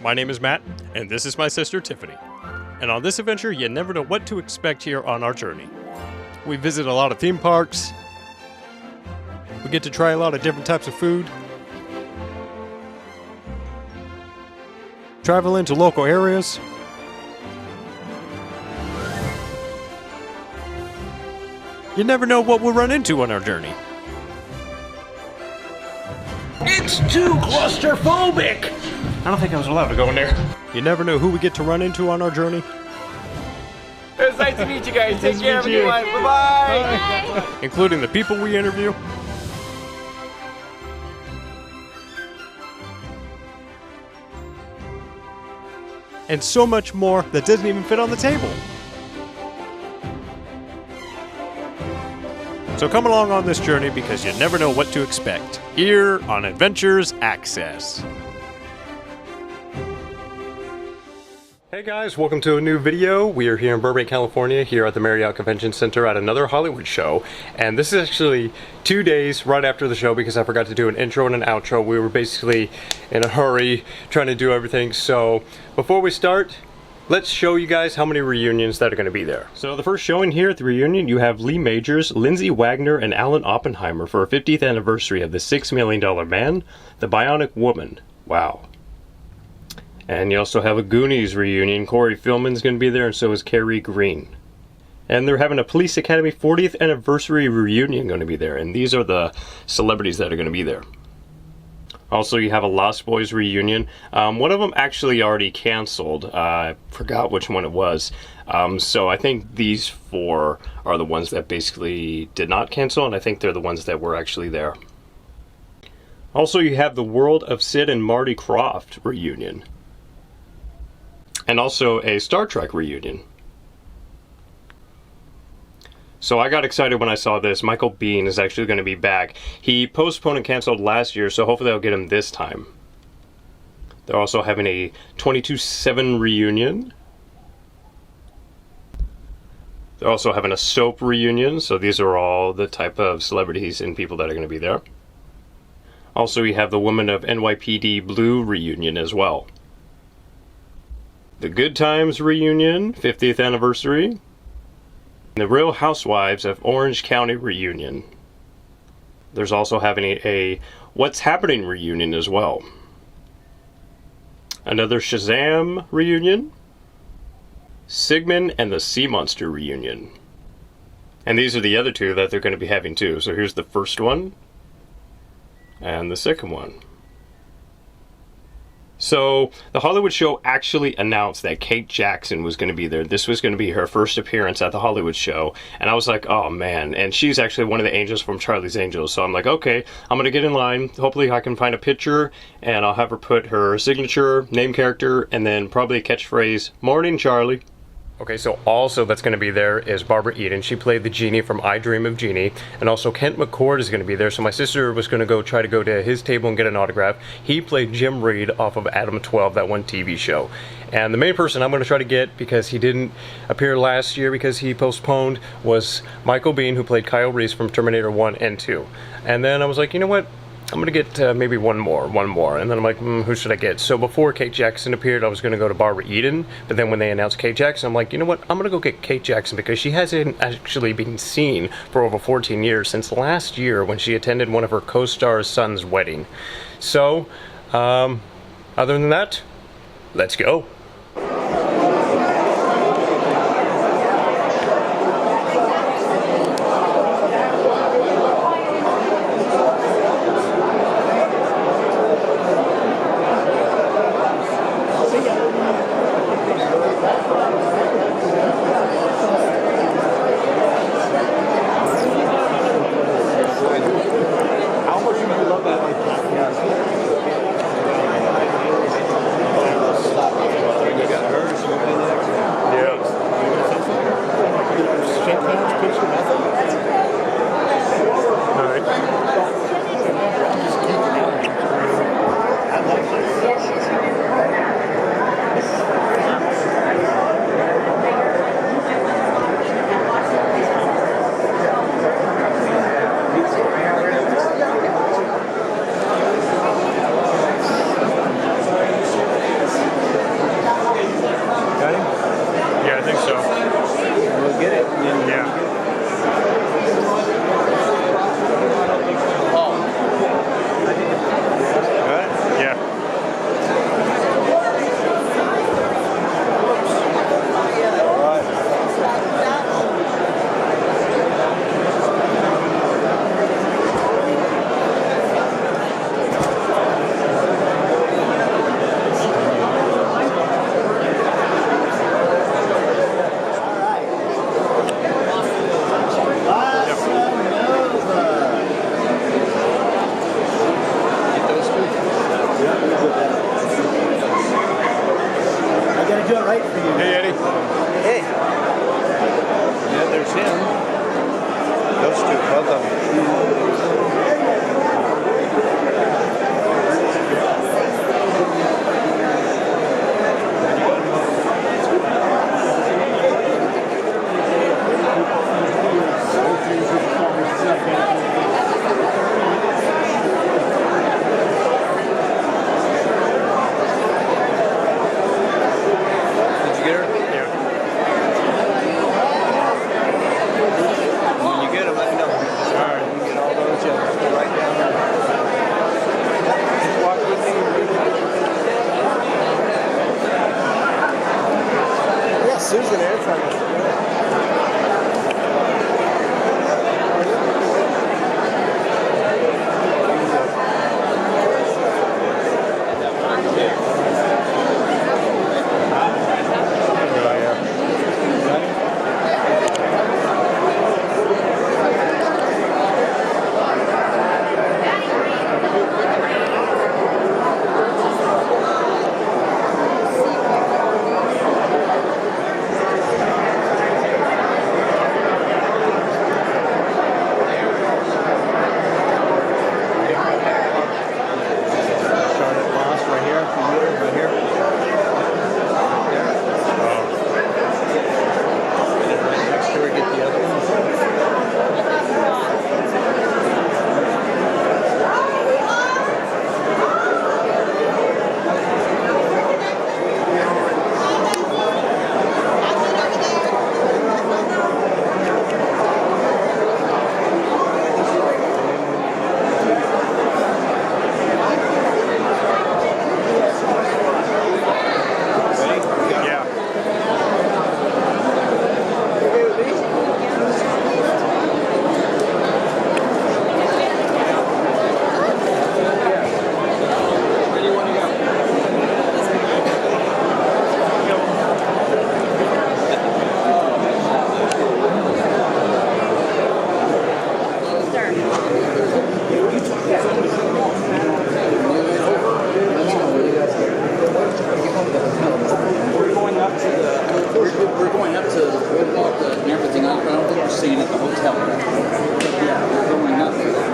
My name is Matt, and this is my sister Tiffany. And on this adventure, you never know what to expect here on our journey. We visit a lot of theme parks. We get to try a lot of different types of food. Travel into local areas. You never know what we'll run into on our journey. It's too claustrophobic! I don't think I was allowed to go in there. You never know who we get to run into on our journey. It was nice to meet you guys. Take care, everyone. Bye-bye. Including the people we interview. And so much more that doesn't even fit on the table. So come along on this journey because you never know what to expect. Here on Adventures Access. Hey guys, welcome to a new video. We are here in Burbank, California, here at the Marriott Convention Center at another Hollywood show. And this is actually 2 days right after the show because I forgot to do an intro and an outro. We were basically in a hurry trying to do everything. So before we start, let's show you guys how many reunions that are going to be there. So the first showing here at the reunion, you have Lee Majors, Lindsay Wagner, and Alan Oppenheimer for a 50th anniversary of the $6 Million Man, the Bionic Woman. Wow. And you also have a Goonies reunion. Corey Feldman's going to be there, and so is Carrie Green. And they're having a Police Academy 40th anniversary reunion going to be there, and these are the celebrities that are going to be there. Also, you have a Lost Boys reunion. One of them actually already canceled. I forgot which one it was. So I think these four are the ones that basically did not cancel, and I think they're the ones that were actually there. Also, you have the World of Sid and Marty Krofft reunion. And also a Star Trek reunion. So I got excited when I saw this. Michael Biehn is actually going to be back. He postponed and canceled last year, so hopefully they'll get him this time. They're also having a 24/7 reunion. They're also having a soap reunion, so these are all the type of celebrities and people that are going to be there. Also, we have the Women of NYPD Blue reunion as well. The Good Times reunion, 50th anniversary. The Real Housewives of Orange County reunion. There's also having a What's Happening reunion as well. Another Shazam reunion. Sigmund and the Sea Monster reunion. And these are the other two that they're going to be having too. So here's the first one. And the second one. So, the Hollywood show actually announced that Kate Jackson was going to be there. This was going to be her first appearance at the Hollywood show. And I was like, oh man. And she's actually one of the angels from Charlie's Angels. So I'm like, okay, I'm going to get in line. Hopefully I can find a picture and I'll have her put her signature, name, character, and then probably a catchphrase, "Morning, Charlie." Okay, so also that's going to be there is Barbara Eden. She played the Genie from I Dream of Jeannie. And also Kent McCord is going to be there. So my sister was going to try to go to his table and get an autograph. He played Jim Reed off of Adam 12, that one TV show. And the main person I'm going to try to get, because he didn't appear last year because he postponed, was Michael Biehn, who played Kyle Reese from Terminator 1 and 2. And then I was like, you know what? I'm going to get maybe one more. And then I'm like, who should I get? So before Kate Jackson appeared, I was going to go to Barbara Eden. But then when they announced Kate Jackson, I'm like, you know what? I'm going to go get Kate Jackson because she hasn't actually been seen for over 14 years since last year when she attended one of her co-star's son's wedding. So, other than that, let's go. right for you. Hey, Eddie. Hey. Yeah, there's him. Those two, both of them. Susan Air Truck. We're going up to the boardwalk and everything. I don't think we're staying at the hotel. Yeah, we're going up for that.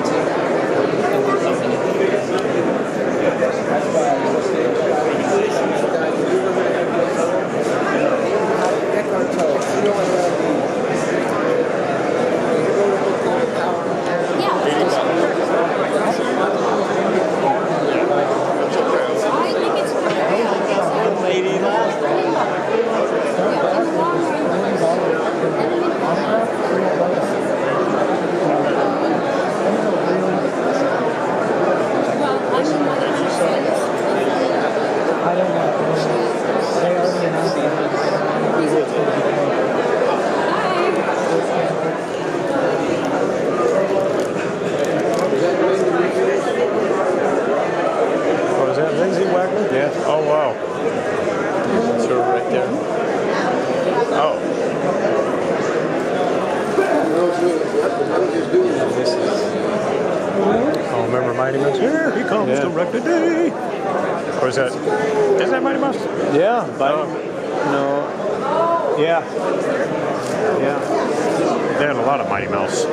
Oh, wow. That's her right there. Oh. Oh, remember Mighty Mouse? Here he comes to wreck the day. Or is that Mighty Mouse? Yeah, but no. Yeah. Yeah. They had a lot of Mighty Mouse.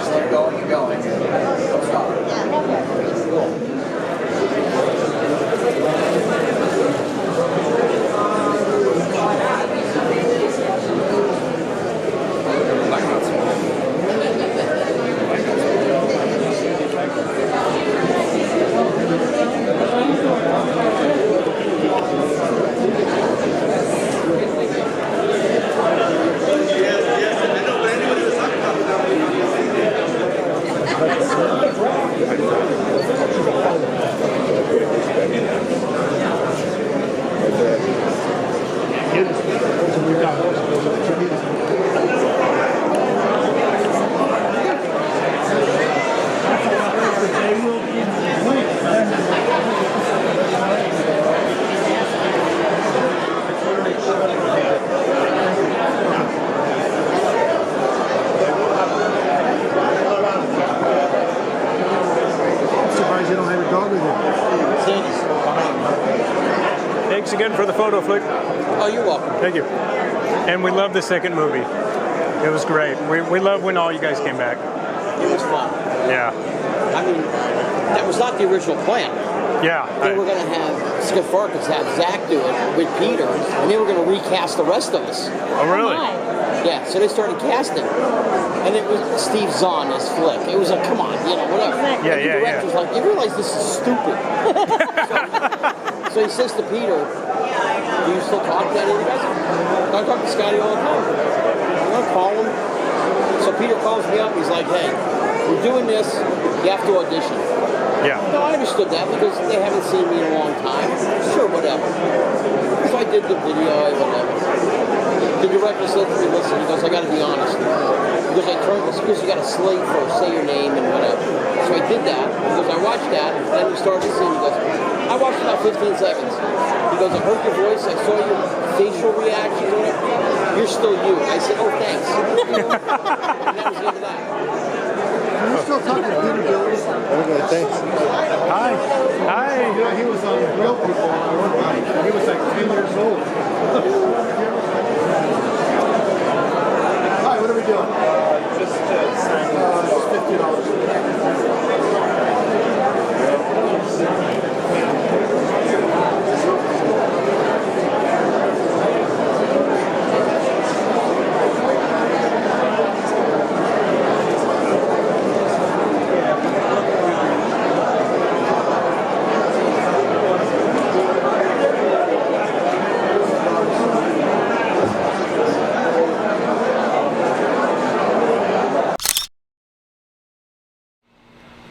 Keep going and going. Don't stop. thanks again for the photo, Flick. Oh, you're welcome. Thank you. And we love the second movie. It was great. We love when all you guys came back. It was fun. Yeah. I mean, that was not the original plan. Yeah. They were going to have Schwartz have Zach do it with Peter, and they were going to recast the rest of us. Oh, really? Yeah, so they started casting. And it was Steve Zahn as Flick. It was like, come on, you know, whatever. Yeah, and the director was like, you realize this is stupid. so he says to Peter, do you still talk to any of you guys? I talk to Scotty all the time. I'm going to call him. So Peter calls me up. He's like, hey, we're doing this. You have to audition. Yeah. No, I understood that because they haven't seen me in a long time. Sure, whatever. So I did the video, whatever. The director said to me, listen, he goes, I got to be honest. Because I turned this, because you got a slate first, say your name and whatever. So I did that. He goes, I watched that, and then we started the scene. He goes, I watched about 15 seconds. He goes, I heard your voice, I saw your facial reaction, whatever. You're still you. I said, oh, thanks. And that was the end of that. We're still talking to Peter Bills. Okay, thanks. Hi. Hi. You know, he was on Real People on our work bike. He was like 10 years old. Hi, what are we doing? Just $50.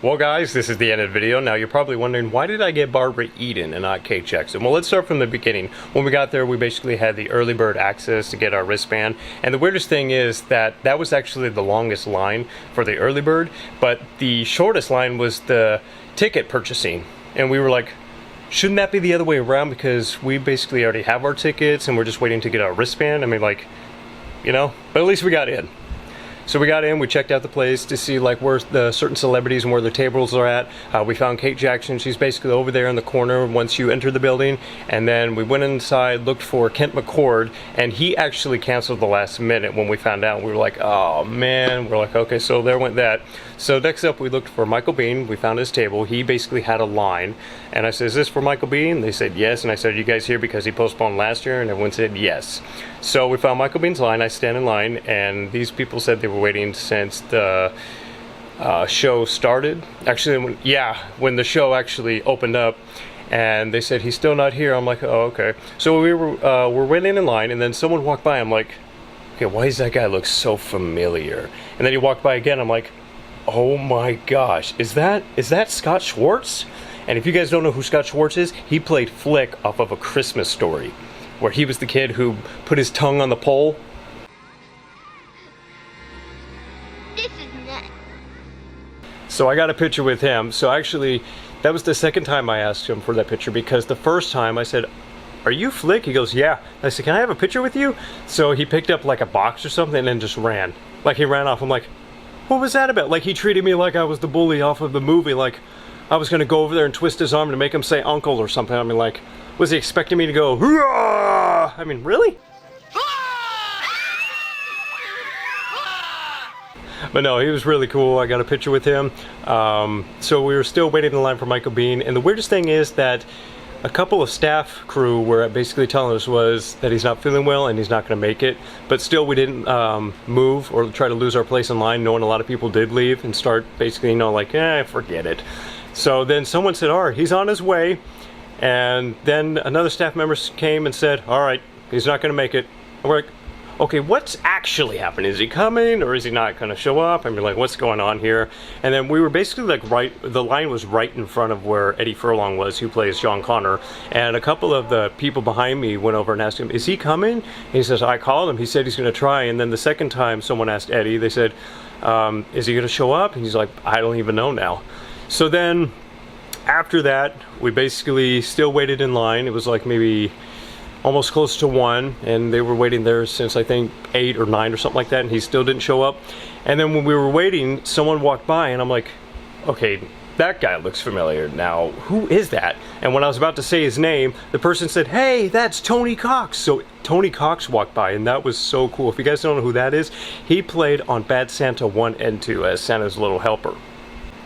Well guys, this is the end of the video. Now you're probably wondering, why did I get Barbara Eden and not Kate Jackson? Well, let's start from the beginning. When we got there, we basically had the early bird access to get our wristband. And the weirdest thing is that that was actually the longest line for the early bird, but the shortest line was the ticket purchasing. And we were like, shouldn't that be the other way around? Because we basically already have our tickets and we're just waiting to get our wristband. I mean, like, you know, but at least we got in. So we got in, we checked out the place to see like where the certain celebrities and where their tables are at. We found Kate Jackson. She's basically over there in the corner once you enter the building. And then we went inside, looked for Kent McCord, and he actually canceled the last minute when we found out. We were like, oh man. We're like, okay, so there went that. So next up we looked for Michael Biehn. We found his table. He basically had a line. And I said, is this for Michael Biehn? They said yes. And I said, are you guys here because he postponed last year? And everyone said yes. So we found Michael Bihn's line. I stand in line, and these people said they were waiting since the show started. Actually, when the show actually opened up, and they said he's still not here. I'm like, oh, okay. So we're waiting in line, and then someone walked by. I'm like, okay, why does that guy look so familiar? And then he walked by again. I'm like, oh my gosh, is that Scott Schwartz? And if you guys don't know who Scott Schwartz is, he played Flick off of A Christmas Story, where he was the kid who put his tongue on the pole. This is nuts. So I got a picture with him. So actually, that was the second time I asked him for that picture, because the first time I said, are you Flick? He goes, yeah. I said, can I have a picture with you? So he picked up like a box or something and then just ran. Like he ran off. I'm like, what was that about? Like he treated me like I was the bully off of the movie. Like I was going to go over there and twist his arm to make him say uncle or something. I mean, like, was he expecting me to go, hurrah? I mean, really? But no, he was really cool. I got a picture with him. So we were still waiting in line for Michael Biehn. And the weirdest thing is that a couple of staff crew were basically telling us was that he's not feeling well and he's not going to make it. But still, we didn't move or try to lose our place in line, knowing a lot of people did leave and start basically, you know, like, forget it. So then someone said, all right, he's on his way. And then another staff member came and said, all right, he's not going to make it. And we're like, okay, what's actually happening? Is he coming or is he not going to show up? I mean, like, what's going on here? And then we were basically like the line was right in front of where Eddie Furlong was, who plays John Connor. And a couple of the people behind me went over and asked him, is he coming? And he says, I called him. He said he's going to try. And then the second time someone asked Eddie, they said, is he going to show up? And he's like, I don't even know now. So then after that, we basically still waited in line. It was like maybe almost close to 1, and they were waiting there since I think 8 or 9 or something like that, and he still didn't show up. And then when we were waiting, someone walked by, and I'm like, okay, that guy looks familiar. Now, who is that? And when I was about to say his name, the person said, hey, that's Tony Cox. So Tony Cox walked by, and that was so cool. If you guys don't know who that is, he played on Bad Santa 1 and 2 as Santa's little helper.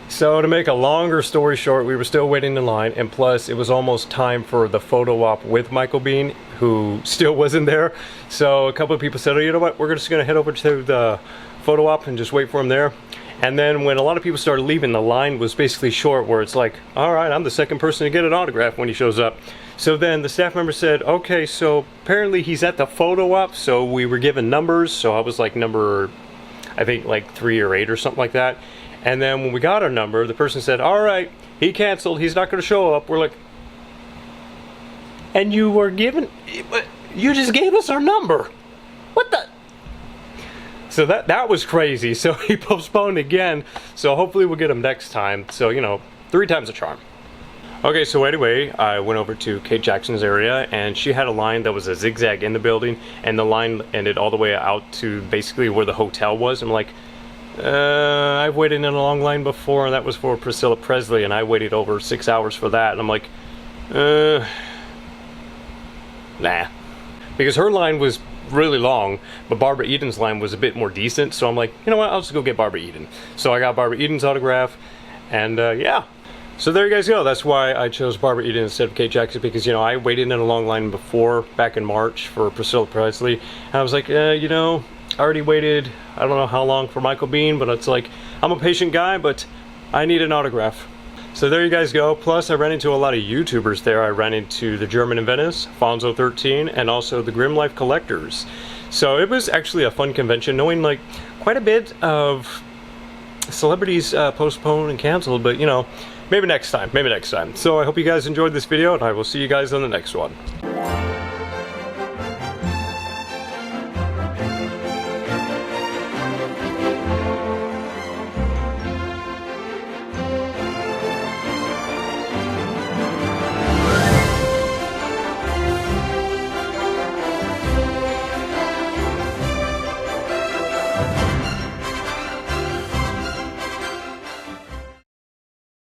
So to make a longer story short, we were still waiting in line, and plus it was almost time for the photo op with Michael Biehn, who still wasn't there. So a couple of people said, oh, you know what, we're just gonna head over to the photo op and just wait for him there. And then when a lot of people started leaving, the line was basically short, where it's like, all right, I'm the second person to get an autograph when he shows up. So then the staff member said, okay, so apparently he's at the photo op, so we were given numbers. So I was like number, I think like 3 or 8 or something like that. And then when we got our number, the person said, all right, he canceled, he's not gonna show up. We're like, and you were given, you just gave us our number. What the? So that was crazy. So he postponed again. So hopefully we'll get him next time. So, you know, 3 times a charm. Okay, so anyway, I went over to Kate Jackson's area, and she had a line that was a zigzag in the building, and the line ended all the way out to basically where the hotel was. I'm like, I've waited in a long line before, and that was for Priscilla Presley, and I waited over 6 hours for that. And I'm like, nah. Because her line was really long, but Barbara Eden's line was a bit more decent, so I'm like, you know what, I'll just go get Barbara Eden. So I got Barbara Eden's autograph, and yeah. So there you guys go. That's why I chose Barbara Eden instead of Kate Jackson, because, you know, I waited in a long line before, back in March, for Priscilla Presley, and I was like, you know, I already waited, I don't know how long for Michael Biehn, but it's like, I'm a patient guy, but I need an autograph. So there you guys go. Plus, I ran into a lot of YouTubers there. I ran into the German in Venice, Fonzo13, and also the Grim Life Collectors. So it was actually a fun convention, knowing like quite a bit of celebrities postponed and canceled, but you know, maybe next time, maybe next time. So I hope you guys enjoyed this video, and I will see you guys on the next one.